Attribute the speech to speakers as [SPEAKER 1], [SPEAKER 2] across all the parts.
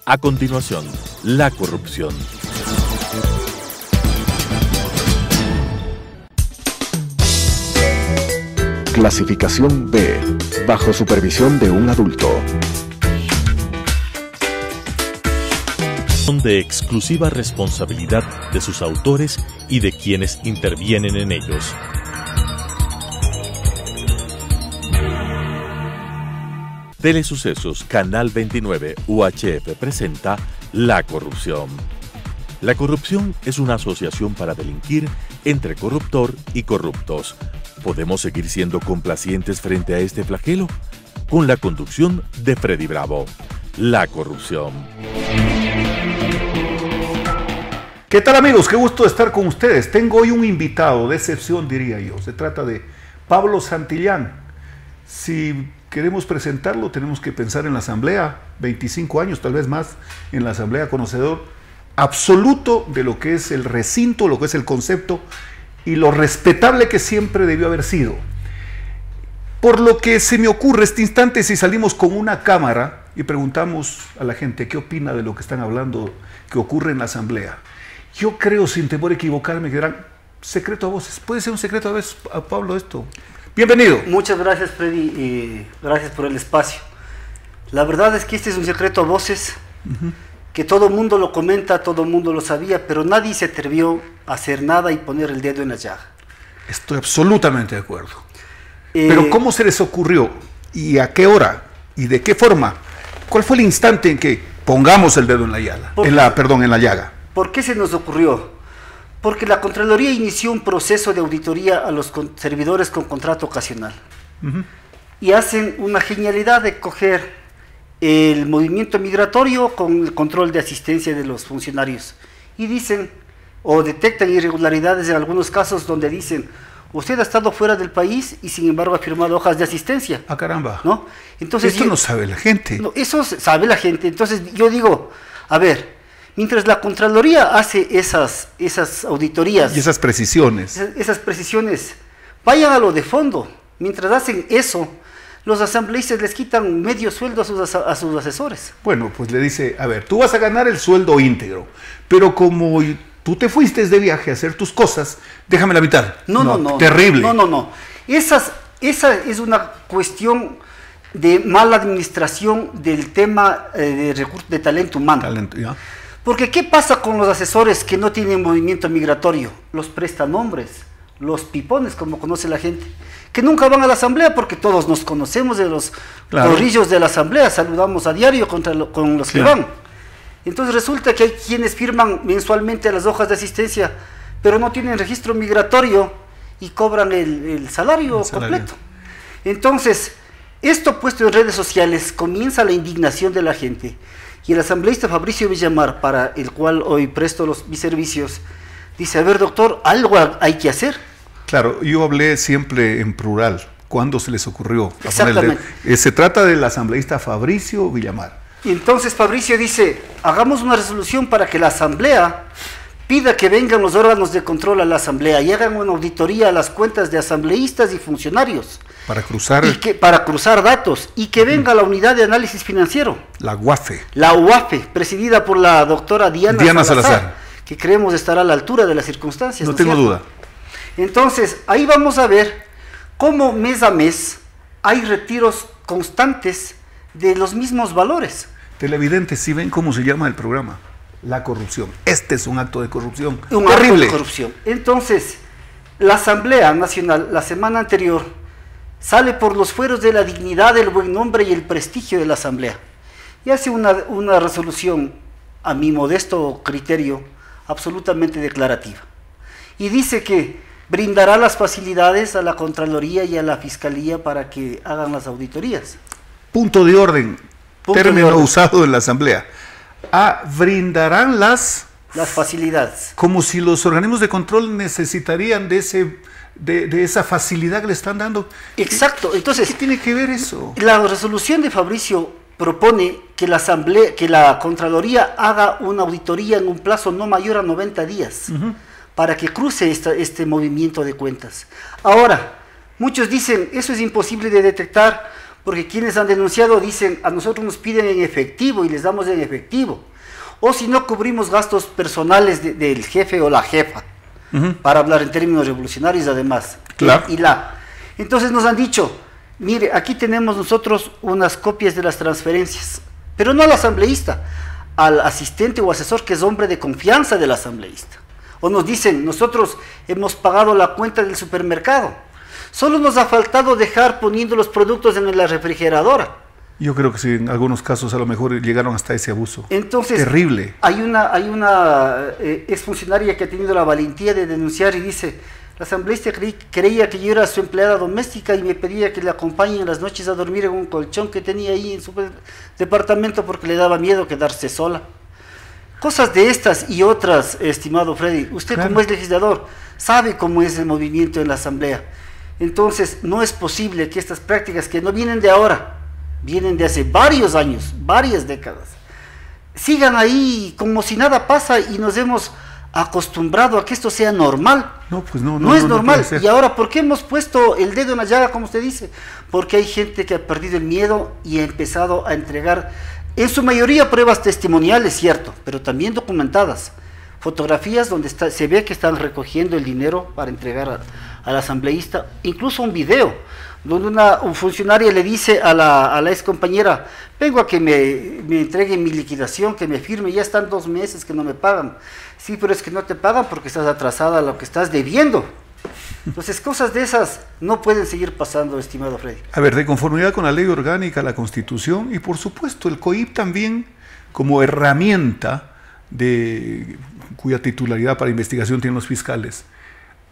[SPEAKER 1] A continuación, la corrupción.
[SPEAKER 2] Clasificación B, bajo supervisión de un adulto.
[SPEAKER 1] Son de exclusiva responsabilidad de sus autores y de quienes intervienen en ellos. Telesucesos, Canal 29, UHF presenta La Corrupción. La corrupción es una asociación para delinquir entre corruptor y corruptos. ¿Podemos seguir siendo complacientes frente a este flagelo? Con la conducción de Freddy Bravo. La corrupción.
[SPEAKER 3] ¿Qué tal, amigos? Qué gusto estar con ustedes. Tengo hoy un invitado de excepción, diría yo. Se trata de Pablo Santillán. Si queremos presentarlo, tenemos que pensar en la Asamblea, 25 años, tal vez más, en la Asamblea, conocedor absoluto de lo que es el recinto, lo que es el concepto y lo respetable que siempre debió haber sido. Por lo que se me ocurre este instante, si salimos con una cámara y preguntamos a la gente qué opina de lo que están hablando, que ocurre en la Asamblea, yo creo, sin temor a equivocarme, que dirán, secreto a voces. ¿Puede ser un secreto a voces, a Pablo, esto? Bienvenido.
[SPEAKER 4] Muchas gracias, Freddy, gracias por el espacio. La verdad es que este es un secreto a voces, que todo el mundo lo comenta, todo el mundo lo sabía, pero nadie se atrevió a hacer nada y poner el dedo en la llaga. Estoy absolutamente de acuerdo.
[SPEAKER 3] Pero ¿cómo se les ocurrió? ¿Y a qué hora? ¿Y de qué forma? ¿Cuál fue el instante en que pongamos el dedo en la llaga? En la llaga.
[SPEAKER 4] ¿Por qué se nos ocurrió? Porque la Contraloría inició un proceso de auditoría a los servidores con contrato ocasional. Y hacen una genialidad de coger el movimiento migratorio con el control de asistencia de los funcionarios. Y dicen, o detectan irregularidades en algunos casos donde dicen, usted ha estado fuera del país y sin embargo ha firmado hojas de asistencia.
[SPEAKER 3] ¡Ah, caramba!
[SPEAKER 4] ¿No? Entonces,
[SPEAKER 3] esto no sabe la gente.
[SPEAKER 4] No, eso sabe la gente. Entonces yo digo, a ver, mientras la Contraloría hace esas auditorías...
[SPEAKER 3] Y esas precisiones.
[SPEAKER 4] Esas precisiones, vayan a lo de fondo. Mientras hacen eso, los asambleístas les quitan medio sueldo a sus asesores.
[SPEAKER 3] Bueno, pues le dice, a ver, tú vas a ganar el sueldo íntegro, pero como tú te fuiste de viaje a hacer tus cosas, déjame la mitad.
[SPEAKER 4] No.
[SPEAKER 3] Terrible.
[SPEAKER 4] No. Esa es una cuestión de mala administración del tema de talento humano.
[SPEAKER 3] Ya.
[SPEAKER 4] Porque ¿qué pasa con los asesores que no tienen movimiento migratorio? Los prestanombres, los pipones, como conoce la gente, que nunca van a la asamblea porque todos nos conocemos de los corrillos de la asamblea, saludamos a diario con los que van. Entonces resulta que hay quienes firman mensualmente las hojas de asistencia, pero no tienen registro migratorio y cobran el salario completo. Entonces, esto puesto en redes sociales, comienza la indignación de la gente. Y el asambleísta Fabricio Villamar, para el cual hoy presto mis servicios, dice, a ver, doctor, algo hay que hacer.
[SPEAKER 3] Claro, yo hablé siempre en plural. ¿Cuándo se les ocurrió?
[SPEAKER 4] Exactamente.
[SPEAKER 3] Se trata del asambleísta Fabricio Villamar.
[SPEAKER 4] Y entonces Fabricio dice, hagamos una resolución para que la asamblea pida que vengan los órganos de control a la asamblea y hagan una auditoría a las cuentas de asambleístas y funcionarios.
[SPEAKER 3] Para cruzar...
[SPEAKER 4] para cruzar datos y que venga la unidad de análisis financiero.
[SPEAKER 3] La UAFE.
[SPEAKER 4] La UAFE, presidida por la doctora Diana Salazar, que creemos estará a la altura de las circunstancias.
[SPEAKER 3] No tengo duda.
[SPEAKER 4] Entonces, ahí vamos a ver cómo mes a mes hay retiros constantes de los mismos valores.
[SPEAKER 3] Televidentes, si ven cómo se llama el programa, la corrupción. Este es un acto de corrupción.
[SPEAKER 4] Un acto de corrupción. Entonces, la Asamblea Nacional, la semana anterior, sale por los fueros de la dignidad, el buen nombre y el prestigio de la Asamblea. Y hace una resolución, a mi modesto criterio, absolutamente declarativa. Y dice que brindará las facilidades a la Contraloría y a la Fiscalía para que hagan las auditorías.
[SPEAKER 3] Punto de orden, término usado en la Asamblea. Brindarán las
[SPEAKER 4] facilidades.
[SPEAKER 3] Como si los organismos de control necesitarían de esa facilidad que le están dando.
[SPEAKER 4] Exacto. Entonces,
[SPEAKER 3] ¿qué tiene que ver eso?
[SPEAKER 4] La resolución de Fabricio propone que la Contraloría haga una auditoría en un plazo no mayor a 90 días para que cruce este movimiento de cuentas. Ahora, muchos dicen, eso es imposible de detectar porque quienes han denunciado dicen, a nosotros nos piden en efectivo y les damos en efectivo, o si no cubrimos gastos personales del jefe o la jefa, para hablar en términos revolucionarios además.
[SPEAKER 3] Claro.
[SPEAKER 4] Entonces nos han dicho, mire, aquí tenemos nosotros unas copias de las transferencias, pero no al asambleísta, al asistente o asesor que es hombre de confianza del asambleísta. O nos dicen, nosotros hemos pagado la cuenta del supermercado, solo nos ha faltado dejar poniendo los productos en la refrigeradora.
[SPEAKER 3] Yo creo que sí, en algunos casos a lo mejor llegaron hasta ese abuso.
[SPEAKER 4] Entonces,
[SPEAKER 3] terrible.
[SPEAKER 4] Hay una exfuncionaria que ha tenido la valentía de denunciar y dice, la asambleísta creía que yo era su empleada doméstica y me pedía que le acompañe en las noches a dormir en un colchón que tenía ahí en su departamento porque le daba miedo quedarse sola. Cosas de estas y otras, estimado Freddy. Usted, claro, como es legislador, sabe cómo es el movimiento en la asamblea. Entonces, no es posible que estas prácticas que no vienen de ahora, vienen de hace varios años, varias décadas, sigan ahí como si nada pasa y nos hemos acostumbrado a que esto sea normal. No, pues no es normal. Y ahora, ¿por qué hemos puesto el dedo en la llaga, como usted dice? Porque hay gente que ha perdido el miedo y ha empezado a entregar, en su mayoría, pruebas testimoniales, cierto, pero también documentadas, fotografías donde se ve que están recogiendo el dinero para entregar al asambleísta, incluso un video donde un funcionario le dice a la ex compañera, vengo a que me entreguen mi liquidación, que me firme, ya están 2 meses que no me pagan. Sí, pero es que no te pagan porque estás atrasada a lo que estás debiendo. Entonces, cosas de esas no pueden seguir pasando, estimado Freddy.
[SPEAKER 3] A ver, de conformidad con la ley orgánica, la Constitución y por supuesto el COIP también como herramienta cuya titularidad para investigación tienen los fiscales,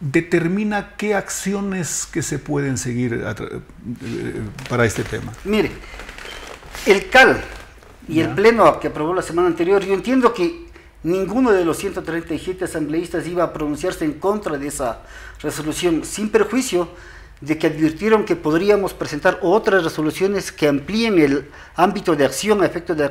[SPEAKER 3] determina qué acciones que se pueden seguir para este tema.
[SPEAKER 4] Mire, el CAL y el Pleno que aprobó la semana anterior, yo entiendo que ninguno de los 137 asambleístas iba a pronunciarse en contra de esa resolución, sin perjuicio de que advirtieron que podríamos presentar otras resoluciones que amplíen el ámbito de acción a efecto de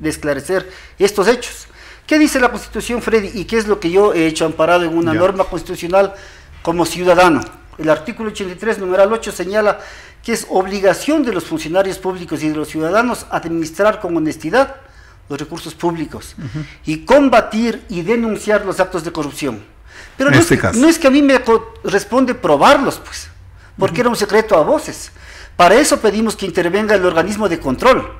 [SPEAKER 4] esclarecer estos hechos. ¿Qué dice la Constitución, Freddy? ¿Y qué es lo que yo he hecho amparado en una norma constitucional como ciudadano? El artículo 83, numeral 8, señala que es obligación de los funcionarios públicos y de los ciudadanos administrar con honestidad los recursos públicos y combatir y denunciar los actos de corrupción. Pero no es que a mí me corresponde probarlos, pues, porque era un secreto a voces. Para eso pedimos que intervenga el organismo de control.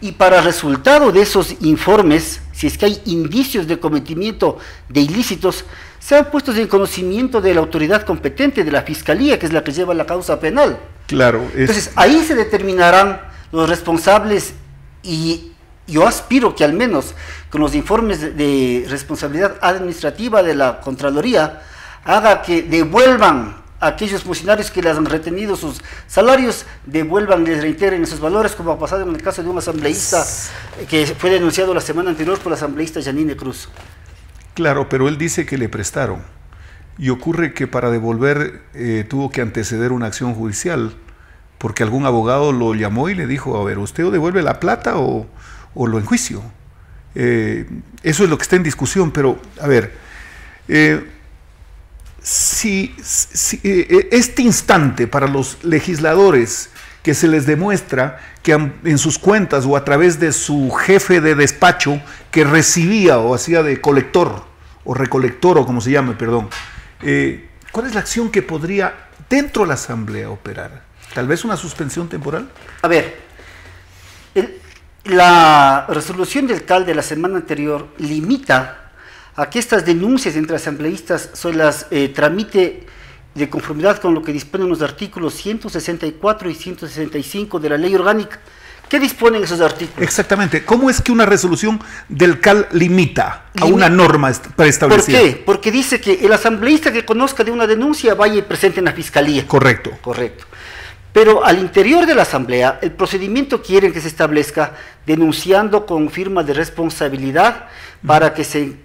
[SPEAKER 4] Y para resultado de esos informes, si es que hay indicios de cometimiento de ilícitos, sean puestos en conocimiento de la autoridad competente, de la Fiscalía, que es la que lleva la causa penal.
[SPEAKER 3] Claro.
[SPEAKER 4] Entonces, ahí se determinarán los responsables y yo aspiro que al menos con los informes de responsabilidad administrativa de la Contraloría haga que devuelvan a aquellos funcionarios que les han retenido sus salarios, devuelvan, les reintegren esos valores, como ha pasado en el caso de un asambleísta que fue denunciado la semana anterior por la asambleísta Janine Cruz.
[SPEAKER 3] Claro, pero él dice que le prestaron y ocurre que para devolver tuvo que anteceder una acción judicial porque algún abogado lo llamó y le dijo, a ver, ¿usted o devuelve la plata o lo enjuicio? Eso es lo que está en discusión, pero a ver, si este instante para los legisladores que se les demuestra que en sus cuentas o a través de su jefe de despacho que recibía o hacía de colector o recolector o como se llame, perdón, ¿cuál es la acción que podría dentro de la asamblea operar? ¿Tal vez una suspensión temporal?
[SPEAKER 4] A ver, la resolución del CAL de la semana anterior limita a que estas denuncias entre asambleístas se las tramite de conformidad con lo que disponen los artículos 164 y 165 de la ley orgánica. ¿Qué disponen esos artículos?
[SPEAKER 3] Exactamente. ¿Cómo es que una resolución del CAL limita a una norma preestablecida?
[SPEAKER 4] ¿Por qué? Porque dice que el asambleísta que conozca de una denuncia vaya y presente en la fiscalía.
[SPEAKER 3] Correcto.
[SPEAKER 4] Correcto. Pero al interior de la asamblea, el procedimiento quieren que se establezca denunciando con firma de responsabilidad para que se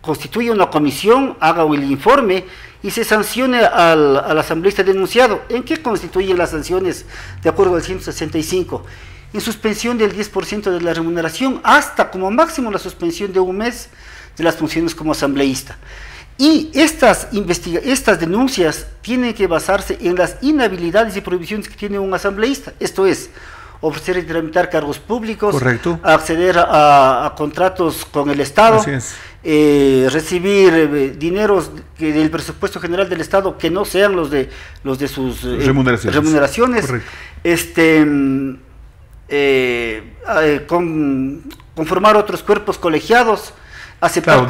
[SPEAKER 4] constituya una comisión, haga el informe y se sancione al asambleísta denunciado. ¿En qué constituyen las sanciones de acuerdo al 165? En suspensión del 10% de la remuneración hasta como máximo la suspensión de 1 mes de las funciones como asambleísta. Y estas denuncias tienen que basarse en las inhabilidades y prohibiciones que tiene un asambleísta. Esto es, ofrecer y tramitar cargos públicos,
[SPEAKER 3] correcto,
[SPEAKER 4] acceder a contratos con el Estado, recibir dineros del presupuesto general del Estado que no sean los de sus remuneraciones, conformar otros cuerpos colegiados, aceptar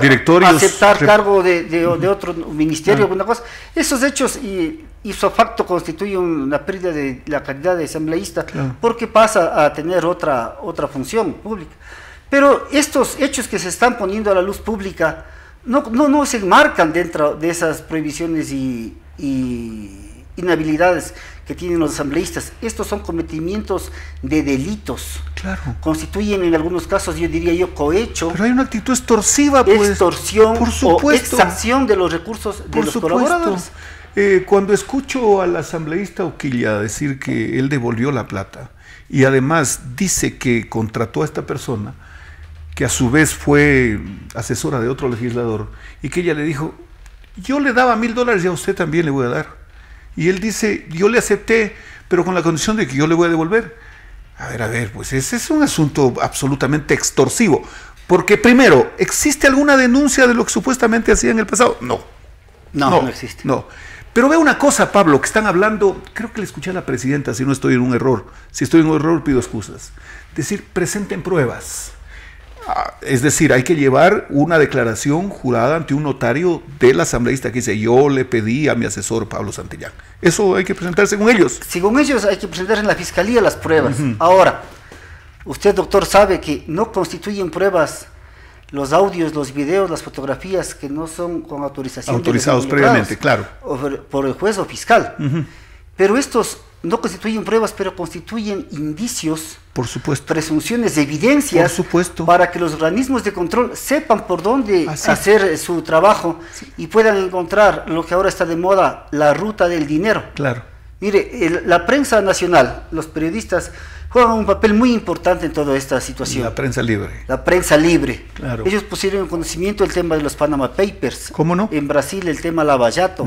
[SPEAKER 4] cargo de otro ministerio, alguna cosa. Esos hechos ipso facto constituyen una pérdida de la calidad de asambleísta, porque pasa a tener otra función pública. Pero estos hechos que se están poniendo a la luz pública no se enmarcan dentro de esas prohibiciones y inhabilidades que tienen los asambleístas. Estos son cometimientos de delitos. Constituyen en algunos casos, yo diría cohecho.
[SPEAKER 3] Pero hay una actitud extorsiva, pues.
[SPEAKER 4] Extorsión o exacción de los recursos de los colaboradores.
[SPEAKER 3] Cuando escucho al asambleísta Oquilla decir que él devolvió la plata y además dice que contrató a esta persona, que a su vez fue asesora de otro legislador, y que ella le dijo, yo le daba $1000 y a usted también le voy a dar. Y él dice, yo le acepté, pero con la condición de que yo le voy a devolver. A ver, pues ese es un asunto absolutamente extorsivo. Porque primero, ¿existe alguna denuncia de lo que supuestamente hacía en el pasado? No
[SPEAKER 4] existe.
[SPEAKER 3] No. Pero ve una cosa, Pablo, que están hablando, creo que le escuché a la presidenta, si no estoy en un error. Si estoy en un error, pido excusas. Decir, presenten pruebas. Es decir, hay que llevar una declaración jurada ante un notario del asambleísta que dice, yo le pedí a mi asesor Pablo Santillán. Eso hay que presentar según ellos.
[SPEAKER 4] Según ellos hay que presentar en la fiscalía las pruebas. Ahora, usted, doctor, sabe que no constituyen pruebas los audios, los videos, las fotografías que no son con autorización.
[SPEAKER 3] Autorizados previamente, claro.
[SPEAKER 4] Por el juez o fiscal. Pero estos no constituyen pruebas, pero constituyen indicios,
[SPEAKER 3] por supuesto,
[SPEAKER 4] presunciones de evidencias,
[SPEAKER 3] por supuesto,
[SPEAKER 4] para que los organismos de control sepan por dónde hacer su trabajo y puedan encontrar lo que ahora está de moda, la ruta del dinero. Mire, la prensa nacional, los periodistas juegan un papel muy importante en toda esta situación.
[SPEAKER 3] La prensa libre.
[SPEAKER 4] La prensa libre.
[SPEAKER 3] Claro.
[SPEAKER 4] Ellos pusieron en conocimiento el tema de los Panama Papers.
[SPEAKER 3] ¿Cómo no?
[SPEAKER 4] En Brasil el tema Lava Jato.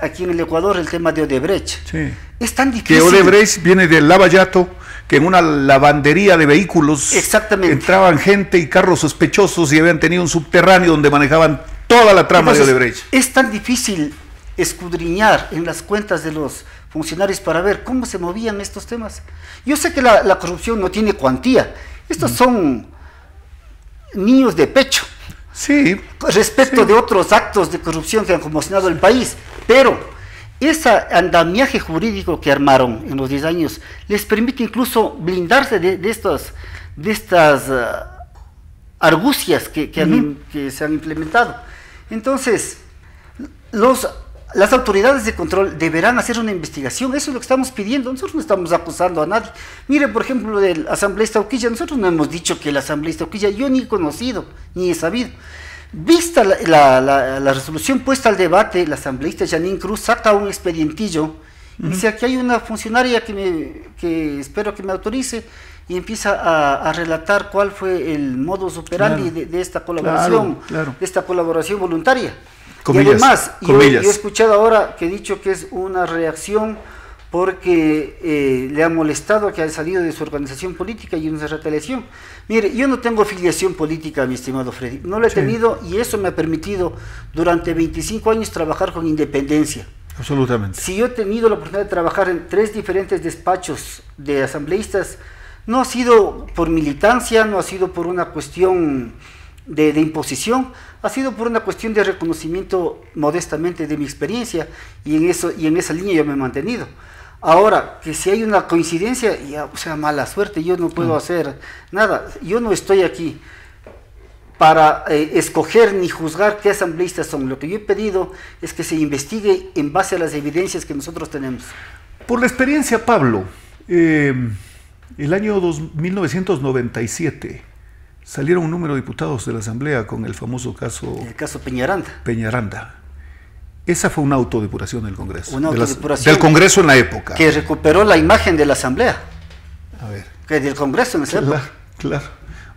[SPEAKER 4] Aquí en el Ecuador el tema de Odebrecht.
[SPEAKER 3] Sí.
[SPEAKER 4] Es tan difícil.
[SPEAKER 3] Que Odebrecht viene del Lava Jato, que en una lavandería de vehículos entraban gente y carros sospechosos y habían tenido un subterráneo donde manejaban toda la trama de Odebrecht.
[SPEAKER 4] Es tan difícil escudriñar en las cuentas de los funcionarios para ver cómo se movían estos temas. Yo sé que la corrupción no tiene cuantía. Estos son niños de pecho.
[SPEAKER 3] Sí.
[SPEAKER 4] Respecto de otros actos de corrupción que han conmocionado el país. Pero ese andamiaje jurídico que armaron en los 10 años les permite incluso blindarse de estas argucias que se han implementado. Entonces, las autoridades de control deberán hacer una investigación. Eso es lo que estamos pidiendo. Nosotros no estamos acusando a nadie. Mire, por ejemplo, del asambleísta Oquilla, nosotros no hemos dicho que el asambleísta Oquilla, yo ni he conocido, ni he sabido. Vista la resolución puesta al debate, la asambleísta Janine Cruz saca un expedientillo y dice, aquí hay una funcionaria que espero que me autorice, y empieza a relatar cuál fue el modus operandi de esta colaboración, de esta colaboración voluntaria.
[SPEAKER 3] Comillas,
[SPEAKER 4] y además, yo he escuchado ahora que he dicho que es una reacción porque le ha molestado que haya salido de su organización política y una retaliación. Mire, yo no tengo filiación política, mi estimado Freddy, no lo he tenido, y eso me ha permitido durante 25 años trabajar con independencia.
[SPEAKER 3] Absolutamente.
[SPEAKER 4] Si yo he tenido la oportunidad de trabajar en 3 diferentes despachos de asambleístas, no ha sido por militancia, no ha sido por una cuestión de imposición, ha sido por una cuestión de reconocimiento modestamente de mi experiencia, y en esa línea yo me he mantenido. Ahora, que si hay una coincidencia, ya, o sea, mala suerte, yo no puedo hacer nada. Yo no estoy aquí para escoger ni juzgar qué asambleístas son. Lo que yo he pedido es que se investigue en base a las evidencias que nosotros tenemos.
[SPEAKER 3] Por la experiencia, Pablo, el año 1997 salieron un número de diputados de la Asamblea con el famoso caso...
[SPEAKER 4] El caso Peñaranda.
[SPEAKER 3] Peñaranda. Esa fue una autodepuración del Congreso.
[SPEAKER 4] Una autodepuración
[SPEAKER 3] del Congreso en la época.
[SPEAKER 4] Que recuperó la imagen de la Asamblea.
[SPEAKER 3] A ver.
[SPEAKER 4] Que del Congreso en esa época.
[SPEAKER 3] Claro.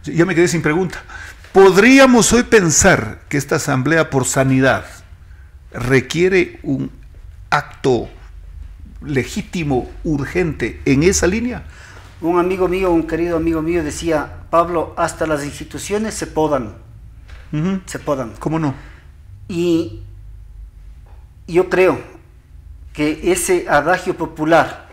[SPEAKER 3] Ya me quedé sin pregunta. ¿Podríamos hoy pensar que esta asamblea por sanidad requiere un acto legítimo, urgente, en esa línea?
[SPEAKER 4] Un amigo mío, un querido amigo mío decía, Pablo, hasta las instituciones se podan. Se podan.
[SPEAKER 3] ¿Cómo no?
[SPEAKER 4] Y yo creo que ese adagio popular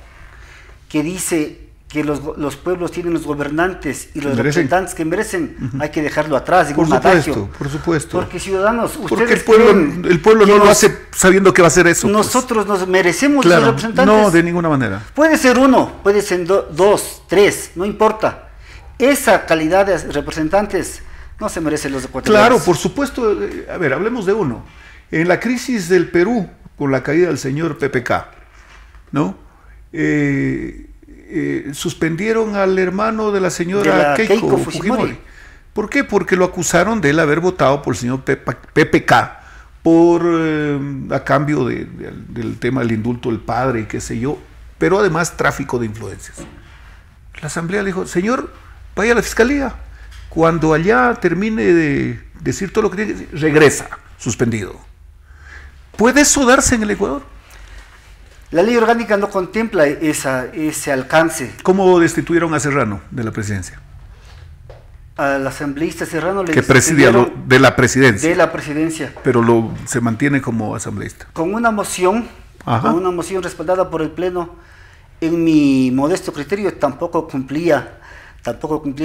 [SPEAKER 4] que dice que los pueblos tienen los gobernantes y los representantes que merecen, hay que dejarlo atrás.
[SPEAKER 3] Por supuesto, por supuesto.
[SPEAKER 4] Porque ciudadanos,
[SPEAKER 3] porque el pueblo no lo hace sabiendo que va a hacer eso.
[SPEAKER 4] Nosotros nos merecemos
[SPEAKER 3] claro,
[SPEAKER 4] los representantes.
[SPEAKER 3] No, de ninguna manera.
[SPEAKER 4] Puede ser uno, puede ser dos, tres, no importa. Esa calidad de representantes no se merecen los ecuatorianos.
[SPEAKER 3] Claro, por supuesto. A ver, hablemos de uno. En la crisis del Perú, con la caída del señor PPK, ¿no? Suspendieron al hermano de la señora Keiko Fujimori. ¿Por qué? Porque lo acusaron de él haber votado por el señor PPK a cambio del tema del indulto del padre y qué sé yo, pero además tráfico de influencias. La asamblea le dijo, señor, vaya a la fiscalía, cuando allá termine de decir todo lo que tiene que decir, regresa, suspendido. ¿Puede eso darse en el Ecuador?
[SPEAKER 4] La ley orgánica no contempla ese alcance.
[SPEAKER 3] ¿Cómo destituyeron a Serrano de la presidencia?
[SPEAKER 4] Al asambleísta Serrano le
[SPEAKER 3] que presidía de la presidencia.
[SPEAKER 4] De la presidencia.
[SPEAKER 3] Pero se mantiene como asambleísta.
[SPEAKER 4] Con una moción, respaldada por el Pleno, en mi modesto criterio tampoco cumplía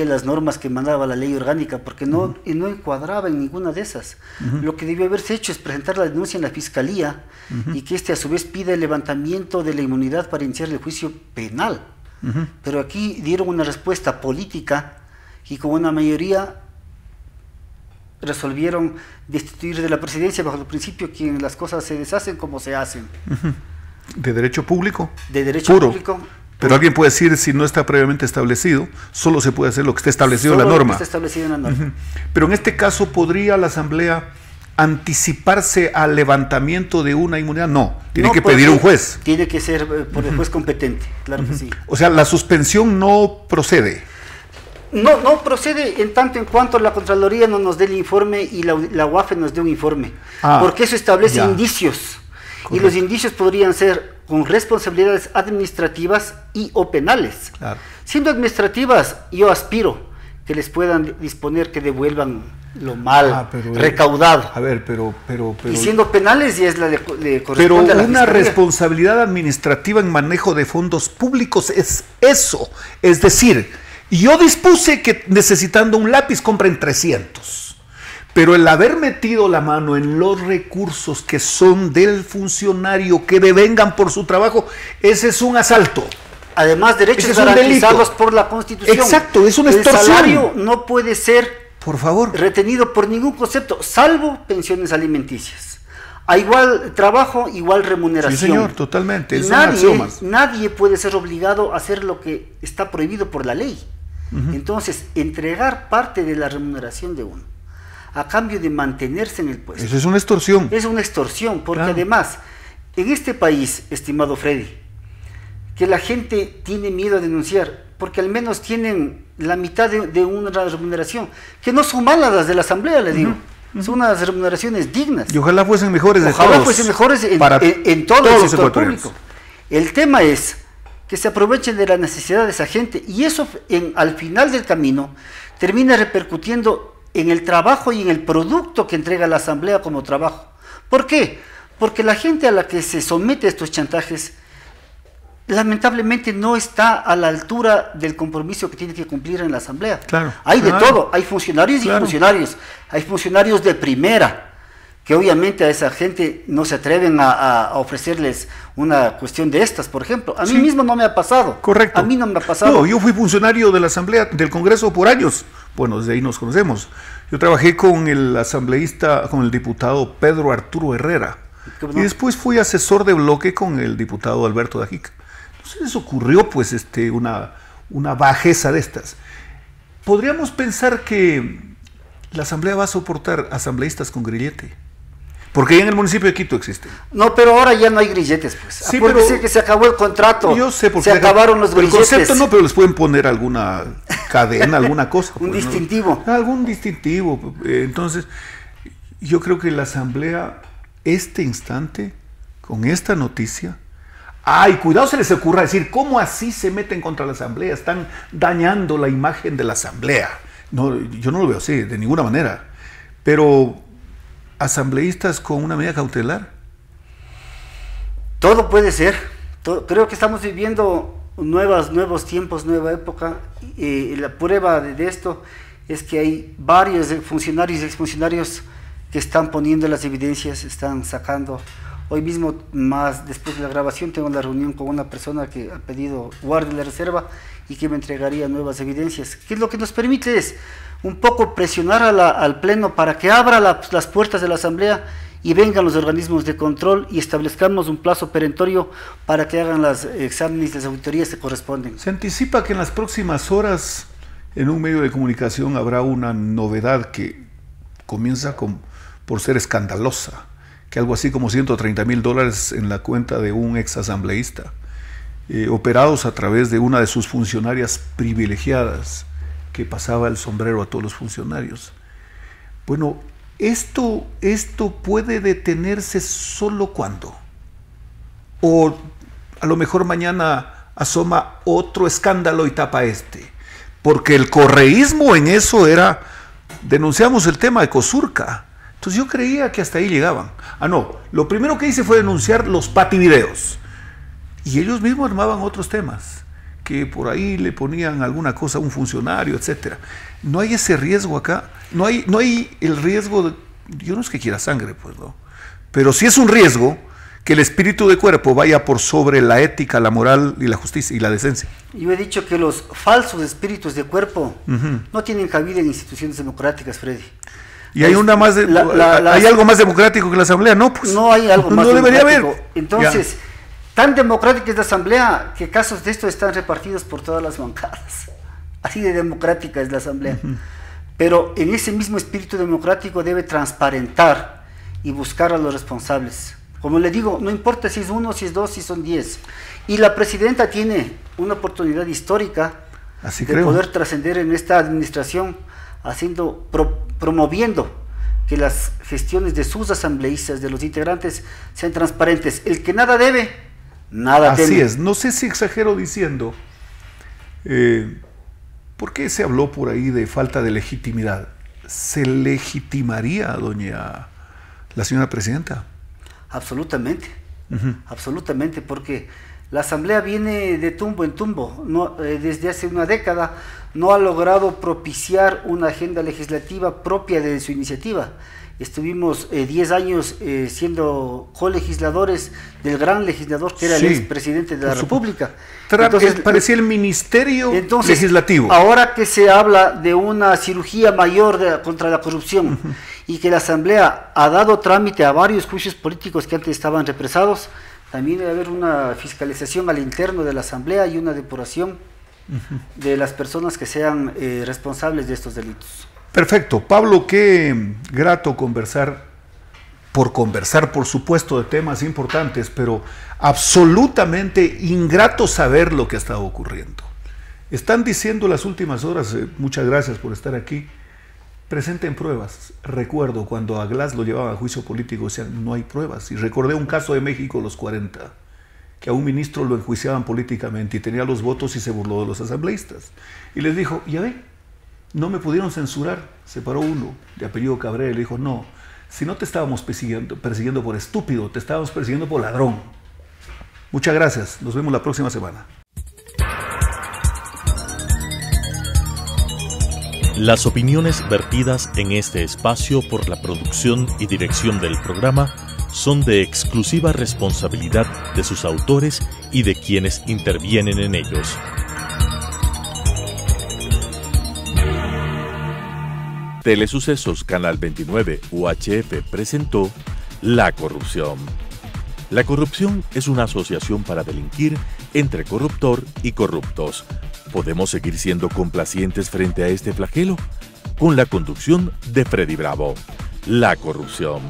[SPEAKER 4] las normas que mandaba la ley orgánica, porque no encuadraba en ninguna de esas. Lo que debió haberse hecho es presentar la denuncia en la fiscalía y que a su vez pida el levantamiento de la inmunidad para iniciar el juicio penal. Pero aquí dieron una respuesta política y con una mayoría resolvieron destituir de la presidencia bajo el principio que las cosas se deshacen como se hacen.
[SPEAKER 3] ¿De derecho público?
[SPEAKER 4] De derecho
[SPEAKER 3] puro.
[SPEAKER 4] Público.
[SPEAKER 3] Pero alguien puede decir, si no está previamente establecido, solo se puede hacer lo que esté establecido en la norma.
[SPEAKER 4] Está establecido en la norma.
[SPEAKER 3] Pero en este caso, ¿podría la Asamblea anticiparse al levantamiento de una inmunidad? No, tiene que pedir un juez.
[SPEAKER 4] Tiene que ser por el juez competente, claro que sí.
[SPEAKER 3] O sea, la suspensión no procede.
[SPEAKER 4] No procede en tanto en cuanto la Contraloría no nos dé el informe y la UAFE nos dé un informe. Porque eso establece indicios. Correcto. Y los indicios podrían ser con responsabilidades administrativas o penales. Claro. Siendo administrativas, yo aspiro que les puedan disponer que devuelvan lo mal recaudado.
[SPEAKER 3] A ver, pero
[SPEAKER 4] y siendo penales ya es la de corresponde
[SPEAKER 3] pero
[SPEAKER 4] a la
[SPEAKER 3] una
[SPEAKER 4] fiscalía.
[SPEAKER 3] Responsabilidad administrativa en manejo de fondos públicos es eso. Es decir, yo dispuse que necesitando un lápiz compren 300. Pero el haber metido la mano en los recursos que son del funcionario, que devengan por su trabajo, ese es un asalto.
[SPEAKER 4] Además, derechos garantizados por la Constitución.
[SPEAKER 3] Exacto, es una extorsión.
[SPEAKER 4] El salario no puede ser,
[SPEAKER 3] por favor,
[SPEAKER 4] retenido por ningún concepto, salvo pensiones alimenticias. A igual trabajo, igual remuneración.
[SPEAKER 3] Sí, señor, totalmente.
[SPEAKER 4] Y nadie puede ser obligado a hacer lo que está prohibido por la ley. Entonces, entregar parte de la remuneración de uno a cambio de mantenerse en el puesto.
[SPEAKER 3] Eso es una extorsión.
[SPEAKER 4] Es una extorsión, porque además, en este país, estimado Freddy, que la gente tiene miedo a denunciar, porque al menos tienen la mitad de una remuneración, que no son malas las de la Asamblea, le digo. Son unas remuneraciones dignas.
[SPEAKER 3] Y ojalá fuesen mejores de todos.
[SPEAKER 4] Ojalá fuesen mejores en todo el sector público. El tema es que se aprovechen de la necesidad de esa gente, y eso al final del camino termina repercutiendo en el trabajo y en el producto que entrega la Asamblea como trabajo. ¿Por qué? Porque la gente a la que se somete a estos chantajes lamentablemente no está a la altura del compromiso que tiene que cumplir en la Asamblea.
[SPEAKER 3] Claro,
[SPEAKER 4] hay de todo, hay funcionarios y funcionarios. Hay funcionarios de primera, que obviamente a esa gente no se atreven a ofrecerles una cuestión de estas, por ejemplo. A mí mismo no me ha pasado.
[SPEAKER 3] Correcto.
[SPEAKER 4] A mí no me ha pasado.
[SPEAKER 3] No, yo fui funcionario de la Asamblea, del Congreso por años. Bueno, desde ahí nos conocemos. Yo trabajé con el asambleísta, con el diputado Pedro Arturo Herrera. Y después fui asesor de bloque con el diputado Alberto Dajica. Entonces ocurrió pues una bajeza de estas. ¿Podríamos pensar que la Asamblea va a soportar asambleístas con grillete? Porque ya en el municipio de Quito existe.
[SPEAKER 4] No, pero ahora ya no hay grilletes, pues.
[SPEAKER 3] Sí,
[SPEAKER 4] pero que se acabó el contrato.
[SPEAKER 3] Yo sé, porque
[SPEAKER 4] se acabaron los grilletes.
[SPEAKER 3] El concepto no, pero les pueden poner alguna cadena, alguna cosa.
[SPEAKER 4] Un distintivo.
[SPEAKER 3] ¿No? Algún distintivo. Entonces, yo creo que la Asamblea, este instante, con esta noticia, ¡ay, cuidado se les ocurra decir, ¿cómo así se meten contra la Asamblea? Están dañando la imagen de la Asamblea. No, yo no lo veo así, de ninguna manera. Pero, asambleístas con una medida cautelar.
[SPEAKER 4] Todo puede ser. Creo que estamos viviendo nuevos tiempos, nueva época. La prueba de esto es que hay varios funcionarios y exfuncionarios que están poniendo las evidencias, están sacando. Hoy mismo, más después de la grabación, tengo una reunión con una persona que ha pedido guardia la reserva y que me entregaría nuevas evidencias. ¿Qué es lo que nos permite? Es un poco presionar al Pleno para que abra las puertas de la Asamblea y vengan los organismos de control y establezcamos un plazo perentorio para que hagan los exámenes y las auditorías que corresponden.
[SPEAKER 3] Se anticipa que en las próximas horas en un medio de comunicación habrá una novedad que comienza por ser escandalosa, que algo así como $130,000 en la cuenta de un ex asambleísta, operados a través de una de sus funcionarias privilegiadas, que pasaba el sombrero a todos los funcionarios. Bueno, esto puede detenerse solo cuando, o a lo mejor mañana asoma otro escándalo y tapa este, porque el correísmo en eso era, denunciamos el tema de Cosurca. Entonces yo creía que hasta ahí llegaban. No, lo primero que hice fue denunciar los pativideos. Y ellos mismos armaban otros temas, que por ahí le ponían alguna cosa a un funcionario, etc. No hay ese riesgo acá. No hay el riesgo de... Yo no es que quiera sangre, pues no. Pero sí es un riesgo que el espíritu de cuerpo vaya por sobre la ética, la moral y la justicia y la decencia.
[SPEAKER 4] Yo he dicho que los falsos espíritus de cuerpo no tienen cabida en instituciones democráticas, Freddy.
[SPEAKER 3] Y hay ¿hay algo más democrático que la Asamblea? No, pues.
[SPEAKER 4] No hay algo más
[SPEAKER 3] democrático. No debería haber.
[SPEAKER 4] Entonces, tan democrática es la Asamblea que casos de esto están repartidos por todas las bancadas. Así de democrática es la Asamblea. Pero en ese mismo espíritu democrático debe transparentar y buscar a los responsables. Como le digo, no importa si es 1, si es 2, si son 10. Y la presidenta tiene una oportunidad histórica de poder trascender en esta administración, promoviendo que las gestiones de sus asambleístas, de los integrantes, sean transparentes. El que nada debe, nada teme.
[SPEAKER 3] Así es, no sé si exagero diciendo, ¿por qué se habló por ahí de falta de legitimidad? ¿Se legitimaría a la señora presidenta?
[SPEAKER 4] Absolutamente, absolutamente, porque la Asamblea viene de tumbo en tumbo. Desde hace una década no ha logrado propiciar una agenda legislativa propia de su iniciativa. Estuvimos 10 años siendo colegisladores del gran legislador que era el expresidente de la República.
[SPEAKER 3] Entonces, parecía el ministerio legislativo.
[SPEAKER 4] Ahora que se habla de una cirugía mayor contra la corrupción y que la Asamblea ha dado trámite a varios juicios políticos que antes estaban represados, también debe haber una fiscalización al interno de la Asamblea y una depuración de las personas que sean responsables de estos delitos.
[SPEAKER 3] Perfecto. Pablo, qué grato conversar, por supuesto, de temas importantes, pero absolutamente ingrato saber lo que ha estado ocurriendo. Están diciendo las últimas horas, muchas gracias por estar aquí, presenten pruebas. Recuerdo cuando a Glass lo llevaban a juicio político, decían, no hay pruebas. Y recordé un caso de México, los 40, que a un ministro lo enjuiciaban políticamente y tenía los votos y se burló de los asambleístas. Y les dijo, ya ve, no me pudieron censurar. Se paró uno de apellido Cabrera y le dijo, no, si no te estábamos persiguiendo por estúpido, te estábamos persiguiendo por ladrón. Muchas gracias, nos vemos la próxima semana.
[SPEAKER 1] Las opiniones vertidas en este espacio por la producción y dirección del programa son de exclusiva responsabilidad de sus autores y de quienes intervienen en ellos. Telesucesos Canal 29 UHF presentó La Corrupción. La corrupción es una asociación para delinquir entre corruptor y corruptos. ¿Podemos seguir siendo complacientes frente a este flagelo? Con la conducción de Freddy Bravo. La Corrupción.